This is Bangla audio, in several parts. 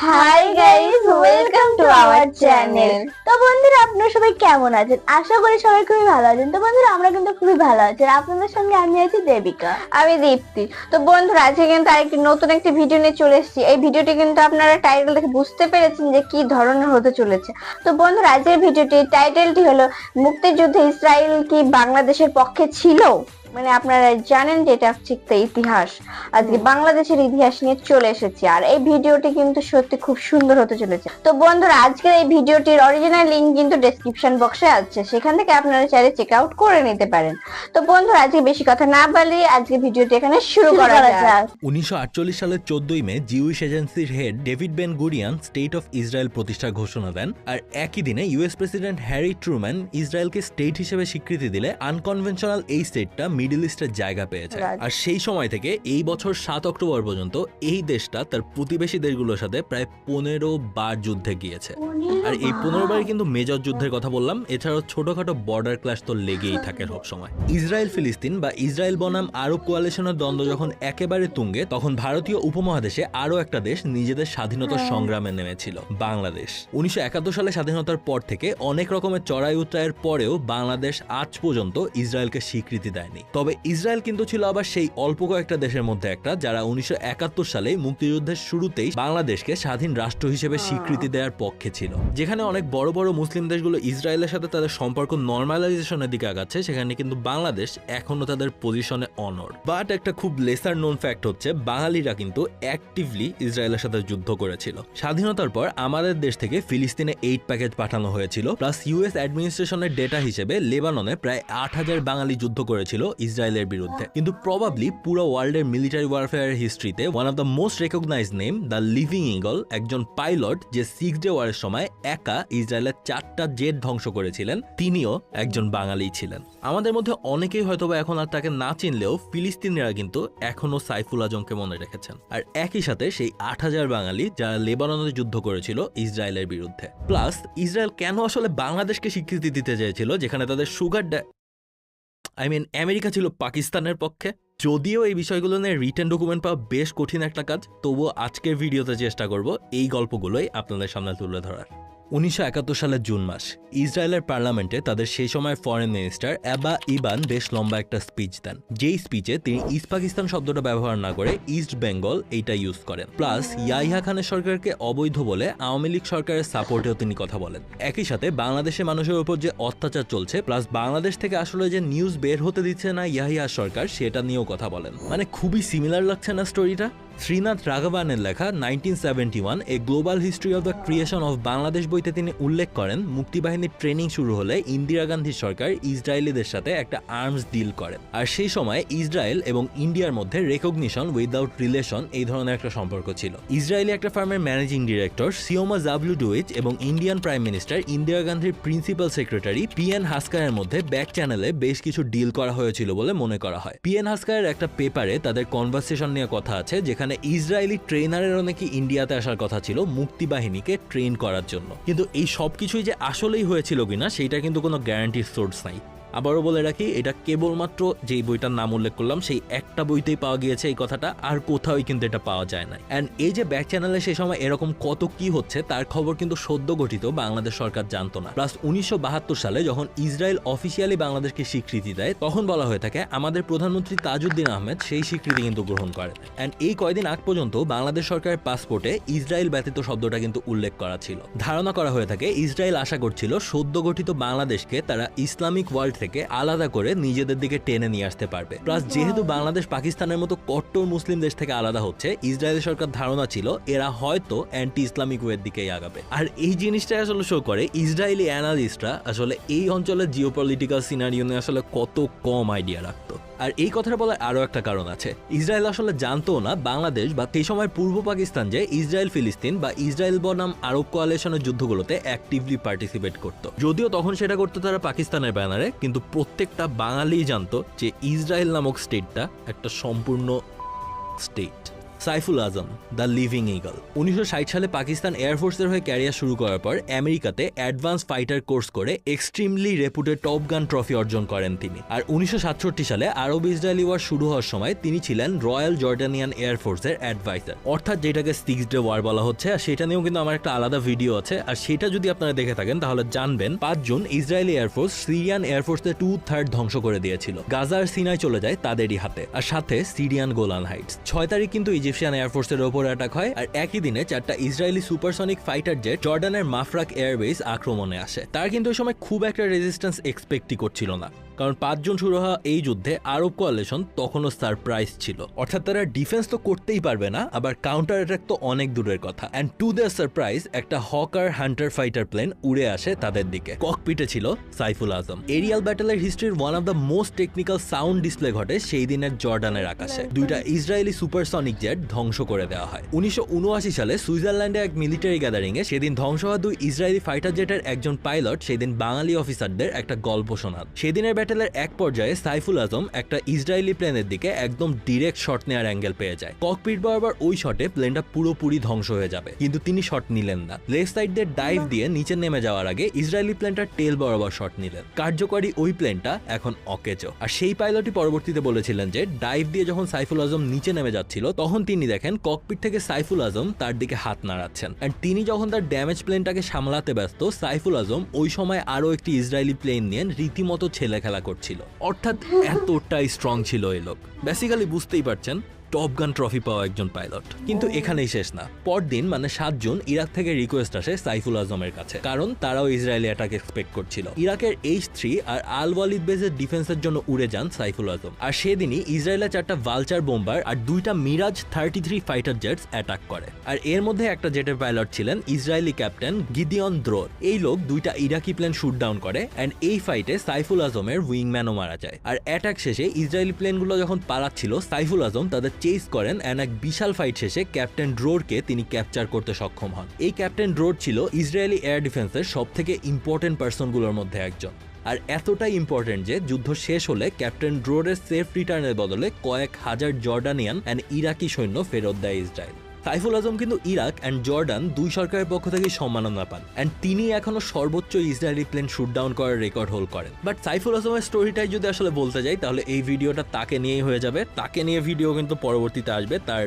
Hi guys, welcome to our channel. তো বন্ধুরা, আপনারা সবাই কেমন আছেন? আশা করি সবাই খুবই ভালো আছেন। তো বন্ধুরা, আমরা কিন্তু খুবই ভালো আছি। আর আপনাদের সঙ্গে আমি আছি দেবিকা। আমি দীপ্তি। তো বন্ধুরা, আজকে কিন্তু আরেকটি নতুন একটি ভিডিও নিয়ে চলে এসেছি। এই ভিডিওটি কিন্তু আপনারা টাইটেল দেখে বুঝতে পেরেছেন যে কি ধরনের হতে চলেছে। তো বন্ধুরা, আজকের ভিডিওটি টাইটেলটি হলো মুক্তিযুদ্ধে ইসরায়েল কি বাংলাদেশের পক্ষে ছিল। মানে আপনারা জানেন যে এটা হচ্ছে একটা ইতিহাস। আজকে বাংলাদেশের ইতিহাস নিয়ে চলে এসেছি, আর এই ভিডিওটি কিন্তু সত্যি খুব সুন্দর হতে চলেছে। তো বন্ধুরা, আজকের এই ভিডিওটির অরিজিনাল লিংক কিন্তু ডেসক্রিপশন বক্সে আছে, সেখান থেকে আপনারা চাইলে চেক আউট করে নিতে পারেন। তো বন্ধুরা, আজকে বেশি কথা না বলি, আজকে ভিডিওটি এখানে শুরু করা যাক। 1948 সালের 14 মে জিউইশ এজেন্সির head David Ben Gurion state of Israel প্রতিষ্ঠার ঘোষণা দেন, আর একই দিনে ইউএস প্রেসিডেন্ট হ্যারি ট্রুম্যান ইসরায়েলকে স্টেট হিসেবে স্বীকৃতি দিলে আনকনভেনশনাল এই স্টেটটা মিডল ইস্টের জায়গা পেয়েছে। আর সেই সময় থেকে এই বছর 7 অক্টোবর পর্যন্ত এই দেশটা তার প্রতিবেশী দেশগুলোর সাথে প্রায় 15 বার যুদ্ধে গিয়েছে। আর এই 15 বার কিন্তু মেজর যুদ্ধের কথা বললাম, এছাড়াও ছোটখাটো বর্ডার ক্লাশ তো লেগেই থাকে সবসময়। ইসরায়েল ফিলিস্তিন বা ইসরায়েল বনাম আরব কোয়ালিশনের দ্বন্দ্ব যখন একেবারে তুঙ্গে, তখন ভারতীয় উপমহাদেশে আরো একটা দেশ নিজেদের স্বাধীনতার সংগ্রামে নেমেছিল, বাংলাদেশ। 1971 সালে স্বাধীনতার পর থেকে অনেক রকমের চড়াই উতরাইয়ের পরেও বাংলাদেশ আজ পর্যন্ত ইসরায়েলকে স্বীকৃতি দেয়নি। তবে ইসরায়েল কিন্তু ছিল আবার সেই অল্প কয়েকটা দেশের মধ্যে একটা, যারা 1971 সালে মুক্তিযুদ্ধের শুরুতেই বাংলাদেশকে স্বাধীন রাষ্ট্র হিসেবে স্বীকৃতি দেওয়ার পক্ষে ছিল। যেখানে অনেক বড় বড় মুসলিম দেশগুলো ইসরায়েলের সাথে তাদের সম্পর্ক নর্মালাইজেশনের দিকে আগাচ্ছে, সেখানে কিন্তু বাংলাদেশ এখনো তাদের পজিশনে অনর। বাট একটা খুব লেসার নোন ফ্যাক্ট হচ্ছে, বাঙালিরা কিন্তু অ্যাক্টিভলি ইসরায়েলের সাথে যুদ্ধ করেছিল। স্বাধীনতার পর আমাদের দেশ থেকে ফিলিস্তিনে এইড প্যাকেজ পাঠানো হয়েছিল, প্লাস ইউএস অ্যাডমিনিস্ট্রেশনের ডেটা হিসেবে লেবাননে প্রায় 8,000 বাঙালি যুদ্ধ করেছিল ইসরায়েলের বিরুদ্ধে। কিন্তু প্রবাবলি পুরো ওয়ার্ল্ডের মিলিটারি ওয়ারফেয়ারের হিস্ট্রিতে one of the most recognised name, the living eagle, একজন পাইলট যে 6 ডে ওয়ারের সময় একা ইসরায়েলের 4টা জেট ধ্বংস করেছিলেন, তিনিও একজন বাঙালি ছিলেন। আমাদের মধ্যে অনেকেই হয়তোবা এখন আর তাকে না চিনলেও ফিলিস্তিনিরা কিন্তু এখনো সাইফুল আজমকে মনে রেখেছেন। আর একই সাথে সেই 8,000 বাঙালি যারা লেবাননে যুদ্ধ করেছিল ইসরায়েলের বিরুদ্ধে। প্লাস ইসরায়েল কেন আসলে বাংলাদেশকে স্বীকৃতি দিতে চেয়েছিল, যেখানে তাদের আমেরিকা ছিল পাকিস্তানের পক্ষে? যদিও এই বিষয়গুলো নিয়ে রিটেন ডকুমেন্ট পাওয়া বেশ কঠিন একটা কাজ, তবুও আজকের ভিডিওতে চেষ্টা করব এই গল্পগুলোই আপনাদের সামনে তুলে ধরার। 1971 সালের জুন মাস ইসরায়েলের পার্লামেন্টে তাদের সেই সময় ফরেন মিনিস্টার এবা ইবান বেশ লম্বা একটা স্পিচ দেন, যেই স্পিচে তিনি ইস্ট পাকিস্তান শব্দটা ব্যবহার না করে ইস্ট বেঙ্গল এইটা ইউজ করেন। প্লাস ইয়াহিয়া খানের সরকারকে অবৈধ বলে আওয়ামী লীগ সরকারের সাপোর্টেও তিনি কথা বলেন। একই সাথে বাংলাদেশের মানুষের উপর যে অত্যাচার চলছে, প্লাস বাংলাদেশ থেকে আসলে যে নিউজ বের হতে দিচ্ছে না ইয়াহিয়া সরকার, সেটা নিয়েও কথা বলেন। মানে খুবই সিমিলার লাগছে না স্টোরিটা? শ্রীনাথ রাঘবানের লেখা 1971 এ global history of the creation of Bangladesh বইতে তিনি উল্লেখ করেন, মুক্তিবাহিনীর ট্রেনিং শুরু হলে ইন্দিরা গান্ধীর সরকার ইসরায়েলিদের সাথে একটা আর্মস ডিল করেন। আর সেই সময় ইসরায়েল এবং ইন্ডিয়ার মধ্যে রেকগনিশন উইদাউট রিলেশন এই ধরনের একটা সম্পর্ক ছিল। ইসরায়েলি একটা ফার্মের ম্যানেজিং ডিরেক্টর সিওমা জাভলুডুইচ এবং ইন্ডিয়ান প্রাইম মিনিস্টার ইন্দিরা গান্ধীর প্রিন্সিপাল সেক্রেটারি পিএন হাসকারের মধ্যে ব্যাক চ্যানেলে বেশ কিছু ডিল করা হয়েছিল বলে মনে করা হয়। পিএন হাসকারের একটা পেপারে তাদের কনভারসেশন নিয়ে কথা আছে, যেখানে ইসরায়েলি ট্রেনারেরও নাকি ইন্ডিয়াতে আসার কথা ছিল মুক্তিবাহিনীকে ট্রেন করার জন্য। কিন্তু এই সবকিছুই যে আসলেই হয়েছিল কিনা সেইটা কিন্তু কোনো গ্যারান্টির সোর্স নাই। আবারও বলে রাখি, এটা কেবলমাত্র যেই বইটার নাম উল্লেখ করলাম সেই একটা বইতেই পাওয়া গিয়েছে এই কথাটা, আর কোথাও কিন্তু এটা পাওয়া যায় না। অ্যান্ড এই যে ব্যাক চ্যানেলে সেই সময় এরকম কত কি হচ্ছে তার খবর কিন্তু সদ্য গঠিত বাংলাদেশ সরকার জানতো না। প্লাস 1972 সালে যখন ইসরায়েল অফিসিয়ালি বাংলাদেশকে স্বীকৃতি দেয়, তখন বলা হয়ে থাকে আমাদের প্রধানমন্ত্রী তাজউদ্দিন আহমেদ সেই স্বীকৃতি কিন্তু গ্রহণ করেন। অ্যান্ড এই কয়দিন আগ পর্যন্ত বাংলাদেশ সরকারের পাসপোর্টে ইসরায়েল ব্যতীত শব্দটা কিন্তু উল্লেখ করা ছিল। ধারণা করা হয়ে থাকে ইসরায়েল আশা করছিল সদ্য গঠিত বাংলাদেশকে তারা ইসলামিক ওয়ার্ল্ড থেকে আলাদা করে নিজেদের দিকে টেনে নিয়ে আসতে পারবে। প্লাস যেহেতু বাংলাদেশ পাকিস্তানের মতো কট্টর মুসলিম দেশ থেকে আলাদা হচ্ছে, ইসরায়েলি সরকার ধারণা ছিল এরা হয়তো অ্যান্টি ইসলামিক ওয়ের দিকেই আগাবে। আর এই জিনিসটা আসলে শো করে ইসরায়েলি অ্যানালিস্টরা আসলে এই অঞ্চলের জিওপলিটিক্যাল সিনারিও নিয়ে আসলে কত কম আইডিয়া রাখতো। আর এই কথাটা বলার আরো একটা কারণ আছে, ইসরায়েল আসলে জানতো না বাংলাদেশ বা সেই সময় পূর্ব পাকিস্তান যে ইসরায়েল ফিলিস্তিন বা ইসরায়েল বনাম আরব কোয়ালিশনের যুদ্ধগুলোতে অ্যাক্টিভলি পার্টিসিপেট করতো। যদিও তখন সেটা করতো তারা পাকিস্তানের ব্যানারে, কিন্তু প্রত্যেকটা বাঙালি জানতো যে ইসরায়েল নামক স্টেটটা একটা সম্পূর্ণ state. Saiful Azam, the living eagle. 1960 সালে পাকিস্তান এয়ারফোর্সের হয়ে ক্যারিয়ার শুরু করার পর আমেরিকাতে অ্যাডভান্স ফাইটার কোর্স করে এক্সট্রিমলি রেপুটেড টপ গান ট্রফি অর্জন করেন তিনি। আর 1967 সালে আরব ইসরায়েলি ওয়ার শুরু হওয়ার সময় তিনি ছিলেন রয়্যাল জর্ডানিয়ান এয়ারফোর্সের অ্যাডভাইজার, অর্থাৎ যেটাকে 6 ডে ওয়ার বলা হচ্ছে। আর সেটা নিয়েও কিন্তু আমার একটা আলাদা ভিডিও আছে, আর সেটা যদি আপনারা দেখে থাকেন তাহলে জানবেন 5 জুন ইসরায়েলি এয়ারফোর্স সিরিয়ান এয়ারফোর্সের 2/3 ধ্বংস করে দিয়েছিল। গাজার সিনাই চলে যায় তাদেরই হাতে, আর সাথে সিরিয়ান গোলান হাইটস। 6 তারিখ কিন্তু ইজিপশিয়ান এয়ারফোর্সের ওপর অ্যাটাক হয়, আর একই দিনে 4টা ইসরায়েলি সুপারসনিক ফাইটার জেট জর্ডানের মাফরাক এয়ারবেস আক্রমণে আসে। তার কিন্তু ওই সময় খুব একটা রেজিস্ট্যান্স এক্সপেক্টই করছিল না, কারণ 5 জুন শুরু হওয়া এই যুদ্ধে আরব কোয়ালিশন তখনও সারপ্রাইজ ছিল। অর্থাৎ তারা ডিফেন্স তো করতেই পারবে না, আবার কাউন্টার অ্যাটাক তো অনেক দূরের কথা। অ্যান্ড টু দ্য সারপ্রাইজ একটা হকার হান্টার ফাইটার প্লেন উড়ে আসে তাদের দিকে। ককপিটে ছিল সাইফুল আজম। এরিয়াল ব্যাটেলের হিস্ট্রির one of the most technical sound display ঘটে সেই দিনের জর্ডানের আকাশে। 2টা ইসরায়েলি সুপারসনিক জেট ধ্বংস করে দেওয়া হয়। 1979 সালে সুইজারল্যান্ডে এক মিলিটারি গ্যাদারিংয়ে সেদিন ধ্বংস হওয়া 2 ইসরায়েলি ফাইটার জেটের একজন পাইলট সেদিন বাঙালি অফিসারদের একটা গল্প শোনান। সেদিনের ব্যাটেলের এক পর্যায়ে সাইফুল আজম একটা ইসরায়েলি প্লেনের দিকে একদম ডিরেক্ট শট নেওয়ার অ্যাঙ্গেল পেয়ে যায়। ককপিট বরাবর ওই শটে প্লেনটা পুরোপুরি ধ্বংস হয়ে যাবে, কিন্তু তিনি শট নিলেন না। লেফট সাইড দিয়ে ডাইভ দিয়ে নিচে নেমে যাওয়ার আগে ইসরায়েলি প্লেনটার টেল বরাবর শট নিলেন। কার্যকরী ওই প্লেনটা এখন অকেজো। আর সেই পাইলটই পরবর্তীতে বলেছিলেন যে ডাইভ দিয়ে যখন সাইফুল আজম নিচে নেমে যাচ্ছিল তখন তিনি দেখেন ককপিট থেকে সাইফুল আজম তার দিকে হাত নাড়াচ্ছেন। এন্ড তিনি যখন তার ড্যামেজ প্লেনটাকে সামলাতে ব্যস্ত, সাইফুল আজম ওই সময় আরো একটি ইসরায়েলি প্লেন নিয়ে রীতিমতো ছেলে খেলা করছিল। অর্থাৎ এতটাই স্ট্রং ছিল এই লোক। বেসিক্যালি বুঝতেই পারছেন টপ গান ট্রফি পাওয়া একজন পাইলট। কিন্তু এখানেই শেষ না। পরদিন মানে 7 জুন ইরাক থেকে রিকোয়েস্ট আসে সাইফুল আজমের কাছে, কারণ তারাও ইসরায়েলি অ্যাটাক এক্সপেক্ট করছিল। ইরাকের H-3 আর আল ওয়ালিদ বেজের ডিফেন্সের জন্য উড়ে যান সাইফুল আজম। আর সেদিনই ইসরায়েলের 4টা ভালচার বোম্বার আর 2টা মিরাজ 33 ফাইটার জেটস অ্যাটাক করে। আর এর মধ্যে একটা জেটের পাইলট ছিলেন ইসরায়েলি ক্যাপ্টেন গিদিয়ন দ্রোর। এই লোক 2টা ইরাকি প্লেন শুট ডাউন করে, অ্যান্ড এই ফাইটে সাইফুল আজমের উইংম্যানও মারা যায়। আর অ্যাটাক শেষে ইসরায়েলি প্লেনগুলো যখন পালাচ্ছিল সাইফুল আজম তাদের চেস করেন, এন্ড এক বিশাল ফাইট শেষে ক্যাপ্টেন ড্রোরকে তিনি ক্যাপচার করতে সক্ষম হন। এই ক্যাপ্টেন ড্রোর ছিল ইসরায়েলি এয়ার ডিফেন্সের সবথেকে ইম্পর্টেন্ট পার্সনগুলোর মধ্যে একজন। আর এতটাই ইম্পর্টেন্ট যে যুদ্ধ শেষ হলে ক্যাপ্টেন ড্রোরের সেফ রিটার্নের বদলে কয়েক হাজার জর্ডানিয়ান অ্যান্ড ইরাকি সৈন্য ফেরত দেয় ইসরায়েল। সাইফুল আজম কিন্তু ইরাক অ্যান্ড জর্ডান 2 সরকারের পক্ষ থেকে সম্মাননা পান, অ্যান্ড তিনি এখনো সর্বোচ্চ ইসরায়েলি প্লেন শুট ডাউন করার রেকর্ড হোল্ড করেন। বাট সাইফুল আজমের স্টোরিটাই যদি আসলে বলতে যাই তাহলে এই ভিডিওটা তাকে নিয়েই হয়ে যাবে। তাকে নিয়ে ভিডিও কিন্তু পরবর্তীতে আসবে, তার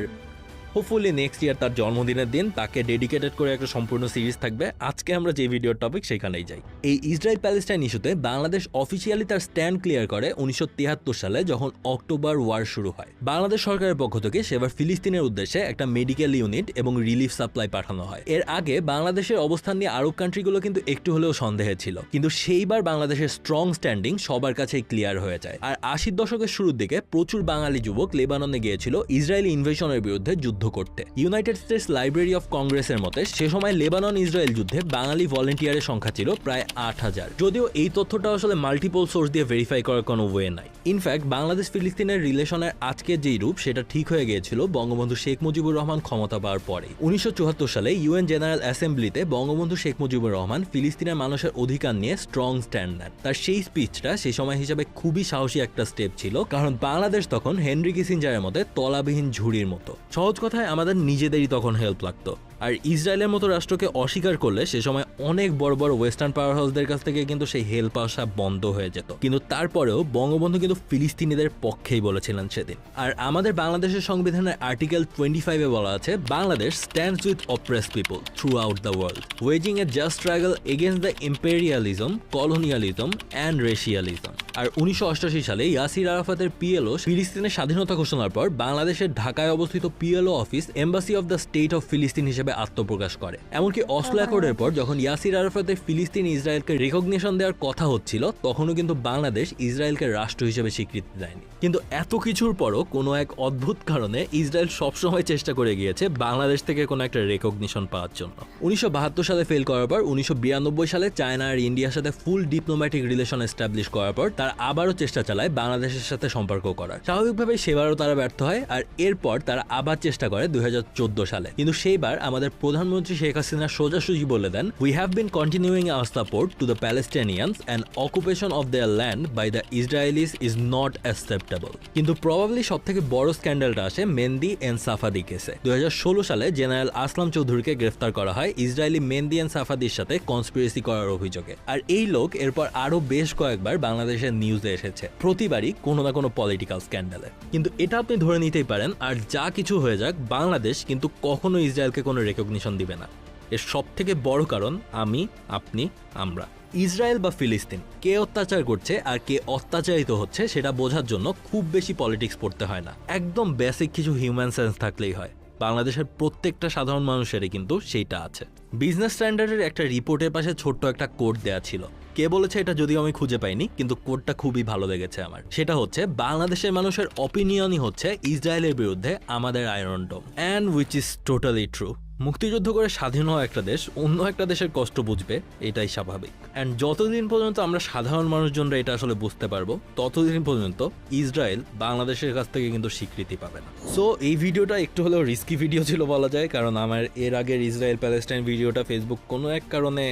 হোপফুলি নেক্সট ইয়ার তার জন্মদিনের দিন তাকে ডেডিকেটেড করে একটা সম্পূর্ণ সিরিজ থাকবে। আজকে আমরা যে ভিডিওর টপিক সেখানেই যাই। এই ইসরায়েল প্যালেস্টাইন ইস্যুতে বাংলাদেশ অফিসিয়ালি তার স্ট্যান্ড ক্লিয়ার করে 1973 সালে যখন অক্টোবর ওয়ার শুরু হয়। বাংলাদেশ সরকারের পক্ষ থেকে সেবার ফিলিস্তিনের উদ্দেশ্যে একটা মেডিকেল ইউনিট এবং রিলিফ সাপ্লাই পাঠানো হয়। এর আগে বাংলাদেশের অবস্থান নিয়ে আরব কান্ট্রিগুলো কিন্তু একটু হলেও সন্দেহে ছিল, কিন্তু সেইবার বাংলাদেশের স্ট্রং স্ট্যান্ডিং সবার কাছেই ক্লিয়ার হয়ে যায়। আর 80 দশকের শুরুর দিকে প্রচুর বাঙালি যুবক লেবাননে গিয়েছিল ইসরায়েলি ইনভেশনের বিরুদ্ধে যুদ্ধ করতে। ইউনাইটেড স্টেটস লাইব্রেরি অফ কংগ্রেসের মতে সে সময় লেবানন ইসরায়েল যুদ্ধে বাঙালি ভলেন্টিয়ারের সংখ্যা ছিল প্রায় 8000। যদিও এই তথ্যটা আসলে মাল্টিপল সোর্স দিয়ে ভেরিফাই করার কোনো ওয়ে নাই। ইনফ্যাক্ট বাংলাদেশ ফিলিস্তিনের রিলেশনের আজকের যেই রূপ সেটা ঠিক হয়ে গিয়েছিল বঙ্গবন্ধু শেখ মুজিবুর রহমান ক্ষমতা পাওয়ার পরে। 1974 সালে ইউএন জেনারেল অ্যাসেম্বলিতে বঙ্গবন্ধু শেখ মুজিবুর রহমান ফিলিস্তিনের মানুষের অধিকার নিয়ে স্ট্রং স্ট্যান্ড নেন। তার সেই স্পিচটা সে সময় হিসাবে খুবই সাহসী একটা স্টেপ ছিল, কারণ বাংলাদেশ তখন হেনরি কিসিঞ্জারের মতে তলাবিহীন ঝুড়ির মতো। সহজ কথায় আমাদের নিজেদেরই তখন হেল্প লাগতো। আর ইসরায়েলের মতো রাষ্ট্রকে অস্বীকার করলে সে সময় অনেক বড় বড় ওয়েস্টার্ন পাওয়ার হাউসদের কাছ থেকে কিন্তু সেই হেল্প আসা বন্ধ হয়ে যেত। কিন্তু তারপরেও বঙ্গবন্ধু কিন্তু ফিলিস্তিনিদের পক্ষেই বলেছিলেন সেদিন। আর আমাদের বাংলাদেশের সংবিধানের আর্টিকেল 25-এ বলা আছে, Bangladesh stands with oppressed people throughout the world, waging a just struggle against the imperialism, colonialism and racialism. আর 1988 সালে ইয়াসির আরাফাতের পিএলও ফিলিস্তিনের স্বাধীনতা ঘোষণার পর বাংলাদেশের ঢাকায় অবস্থিত PLO office embassy of the state of ফিলিস্তিন হিসেবে আত্মপ্রকাশ করে। এমনকি অসলো অ্যাকর্ডের পর যখন ইয়াসির আরাফাতের ফিলিস্তিন ইসরায়েলকে রিকগনিশন দেওয়ার কথা হচ্ছিল তখনও কিন্তু বাংলাদেশ ইসরায়েলকে রাষ্ট্র হিসেবে স্বীকৃতি দেয়নি। কিন্তু এত কিছুর পরও কোনো এক অদ্ভুত কারণে ইসরায়েল সবসময় চেষ্টা করে গিয়েছে বাংলাদেশ থেকে কোনো একটা রেকগনিশন পাওয়ার জন্য। 1972 সালে ফেল করার পর 1992 সালে চায়না আর ইন্ডিয়ার সাথে ফুল ডিপ্লোম্যাটিক রিলেশন এস্টাবলিশ করার পর তারা তারা আবারও চেষ্টা চালায় বাংলাদেশের সাথে সম্পর্ক করার। স্বাভাবিকভাবে সেবারও তারা ব্যর্থ হয়, আর এরপর তারা আবার চেষ্টা করে 2014 সালে। কিন্তু সেইবার আমাদের প্রধানমন্ত্রী শেখ হাসিনা সোজাসুজি বলে দেন, we have been continuing our support to the Palestinians and occupation of their land by the Israelis is not acceptable. কিন্তু প্রবাবলি সব থেকে বড় স্ক্যান্ডালটা আসে মেহেদী এন্ড সাফাদি কেসে। 2016 সালে জেনারেল আসলাম চৌধুরীকে গ্রেফতার করা হয় ইসরায়েলি মেহেদী এন্ড সাফাদির সাথে কনস্পিরেসি করার অভিযোগে। আর এই লোক এরপর আরো বেশ কয়েকবার বাংলাদেশের নিউজে এসেছে, প্রতিবারই কোনো না কোনো পলিটিক্যাল স্ক্যান্ডালে। কিন্তু এটা আপনি ধরে নিতেই পারেন, আর যা কিছু হয়ে যাক, বাংলাদেশ কিন্তু কখনো ইসরায়েলকে কোনো রেকগনিশন দিবে না। এর সব থেকে বড় কারণ আমি, আপনি, আমরা। ইসরায়েল বা ফিলিস্তিন, কে অত্যাচার করছে আর কে অত্যাচারিত হচ্ছে সেটা বোঝার জন্য খুব বেশি পলিটিক্স পড়তে হয় না, একদম বেসিক কিছু হিউম্যান সেন্স থাকলেই হয়। বাংলাদেশের প্রত্যেকটা সাধারণ মানুষেরই কিন্তু সেইটা আছে। বিজনেস স্ট্যান্ডার্ডের একটা রিপোর্টের পাশে ছোট্ট একটা কোড দেয়া ছিল। কে বলেছে এটা যদিও আমি খুঁজে পাইনি, কিন্তু কোডটা খুবই ভালো লেগেছে আমার। সেটা হচ্ছে, বাংলাদেশের মানুষের অপিনিয়নই হচ্ছে ইসরায়েলের বিরুদ্ধে আমাদের iron dome, and which is totally true. মুক্তিযুদ্ধ করে স্বাধীন হওয়া একটা দেশ অন্য একটা দেশের কষ্ট বুঝবে, এটাই স্বাভাবিক। অ্যান্ড যতদিন পর্যন্ত আমরা সাধারণ মানুষজনরা এটা আসলে বুঝতে পারবো, ততদিন পর্যন্ত ইসরায়েল বাংলাদেশের কাছ থেকে কিন্তু স্বীকৃতি পাবে না। সো এই ভিডিওটা একটু হলেও রিস্কি ভিডিও ছিল বলা যায়, কারণ আমার এর আগের ইসরায়েল প্যালেস্টাইন ভিডিওটা ফেসবুক কোনো এক কারণে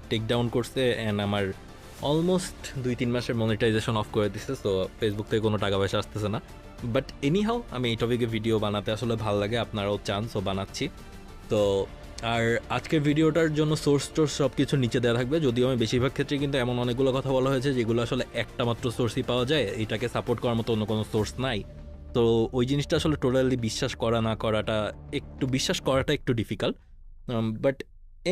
টেক ডাউন করছে, অ্যান্ড আমার অলমোস্ট 2-3 মাসের মনিটাইজেশন অফ করে দিচ্ছে। তো ফেসবুক থেকে কোনো টাকা পয়সা আসতেছে না। বাট এনিহাও আমি এই টপিকে ভিডিও বানাতে আসলে ভালো লাগে, আপনারাও চান, সো বানাচ্ছি। তো আর আজকের ভিডিওটার জন্য সোর্স টোর্স সব কিছু নিচে দেওয়া থাকবে, যদিও আমি বেশিরভাগ ক্ষেত্রে কিন্তু এমন অনেকগুলো কথা বলা হয়েছে যেগুলো আসলে একটা মাত্র সোর্সই পাওয়া যায়, এটাকে সাপোর্ট করার মতো অন্য কোনো সোর্স নাই। তো ওই জিনিসটা আসলে টোটালি বিশ্বাস করাটা একটু ডিফিকাল্ট। বাট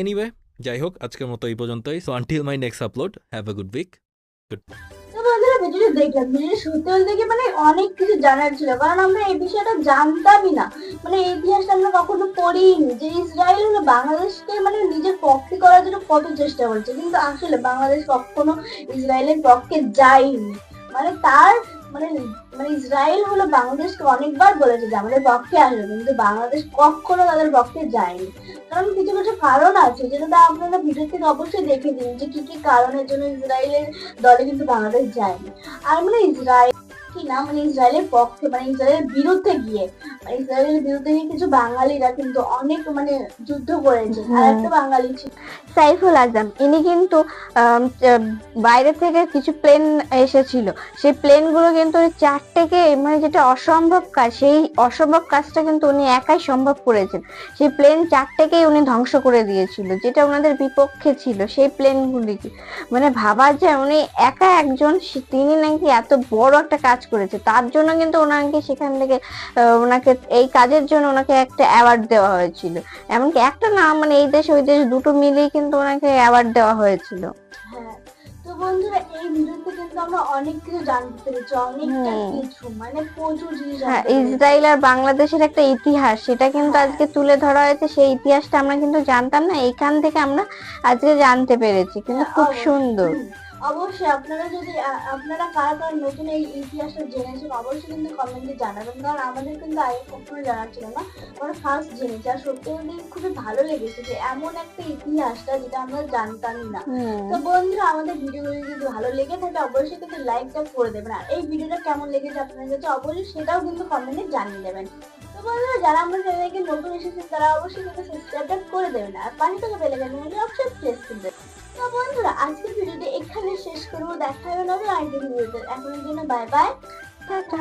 এনিওয়ে, যাই হোক, আজকের মতো এই পর্যন্তই। So until my next upload, have a good week. তো বন্ধুরা, ভিডিওটা দেখলাম, ভিডিওটা সত্যি বলতে কি মানে অনেক কিছু জানার ছিল, কারণ আমরা এই বিষয়টা জানতামই না। মানে এই ইতিহাসটা আমরা কখনো পড়িনি যে ইসরায়েল হলো বাংলাদেশকে মানে নিজের পক্ষে করার জন্য কত চেষ্টা করছে, কিন্তু আসলে বাংলাদেশ কখনো ইসরায়েলের পক্ষে যায়নি। মানে তার মানে মানে ইসরায়েল হলো বাংলাদেশকে অনেকবার বলেছে যে আমাদের পক্ষে আসবে, কিন্তু বাংলাদেশ কখনো তাদের পক্ষে যায়নি। কারণ কিছু কিছু কারণ আছে, যেটা আপনারা ভিডিও থেকে অবশ্যই দেখে দিন যে কি কি কারণের জন্য ইসরায়েলের দলে কিন্তু বাংলাদেশ যায়নি। আর মানে ইসরায়েল কি না, মানে ইসরায়েলের পক্ষে মানে ইসরায়েলের বিরুদ্ধে গিয়ে কিছু বাঙালিরা কিন্তু অনেক মানে যুদ্ধ করেছে। আর একটা বাঙালি ছিল সাইফুল আজম, ইনি কিন্তু বাইরে থেকে কিছু প্লেন এসেছিল, সেই প্লেনগুলো কিন্তু 4টেকে মানে যেটা অসম্ভব কাজ, সেই অসম্ভব কাজটা কিন্তু উনি একাই সম্ভব করেছেন। সেই প্লেন 4টেকেই উনি ধ্বংস করে দিয়েছিল, যেটা ওনাদের বিপক্ষে ছিল সেই প্লেনগুলিকে। মানে ভাবা যায় উনি একা একজন, তিনি নাকি এত বড় একটা কাজ করেছে, তার জন্য কিন্তু ওনাকে সেখান থেকে ওনাকে এই কাজের জন্য ওনাকে একটা অ্যাওয়ার্ড দেওয়া হয়েছিল। এমনকি একটা না, মানে এই দেশ ওই দেশ দুটো মিলিয়ে কিন্তু ওনাকে অ্যাওয়ার্ড দেওয়া হয়েছিল। হ্যাঁ, তো বন্ধুরা এই ভিডিওতে কিন্তু আমরা অনেক কিছু জানতে পেরেছি, অনেকটা কিছু মানে প্রচুর জিনিস হ্যাঁ, ইসরায়েল আর বাংলাদেশের একটা ইতিহাস, সেটা কিন্তু আজকে তুলে ধরা হয়েছে। সেই ইতিহাসটা আমরা কিন্তু জানতাম না, এইখান থেকে আমরা আজকে জানতে পেরেছি, কিন্তু খুব সুন্দর। অবশ্যই আপনারা কারা কারা নতুন এই ইতিহাসটা জেনেছেন অবশ্যই কিন্তু কমেন্টে জানাবেন, কারণ আমাদের কিন্তু আগে কখনো জানা ছিল না, আমরা ফার্স্ট জেনেছি। আর সত্যি বলতে খুবই ভালো লেগেছে যে এমন একটা ইতিহাসটা যেটা আমরা জানতামই না। তো বন্ধুরা, আমাদের ভিডিওগুলো যদি ভালো লেগে থাকে অবশ্যই কিন্তু লাইকটা করে দেবেন, আর এই ভিডিওটা কেমন লেগেছে আপনাদের কাছে অবশ্যই সেটাও কিন্তু কমেন্টে জানিয়ে দেবেন। তো বন্ধুরা, যারা আমার চ্যানেলে নতুন এসেছেন তারা অবশ্যই কিন্তু সাবস্ক্রাইব করে দেবেন, আর পাশে থেকে বেল আইকনটি অবশ্যই প্রেস করে দেবেন। তো বন্ধুরা, আজকের ভিডিওটি এখানে শেষ করবো, দেখা হবে নতুন আরেকটি ভিডিওতে। এখনের জন্য বাই বাই, টাটা।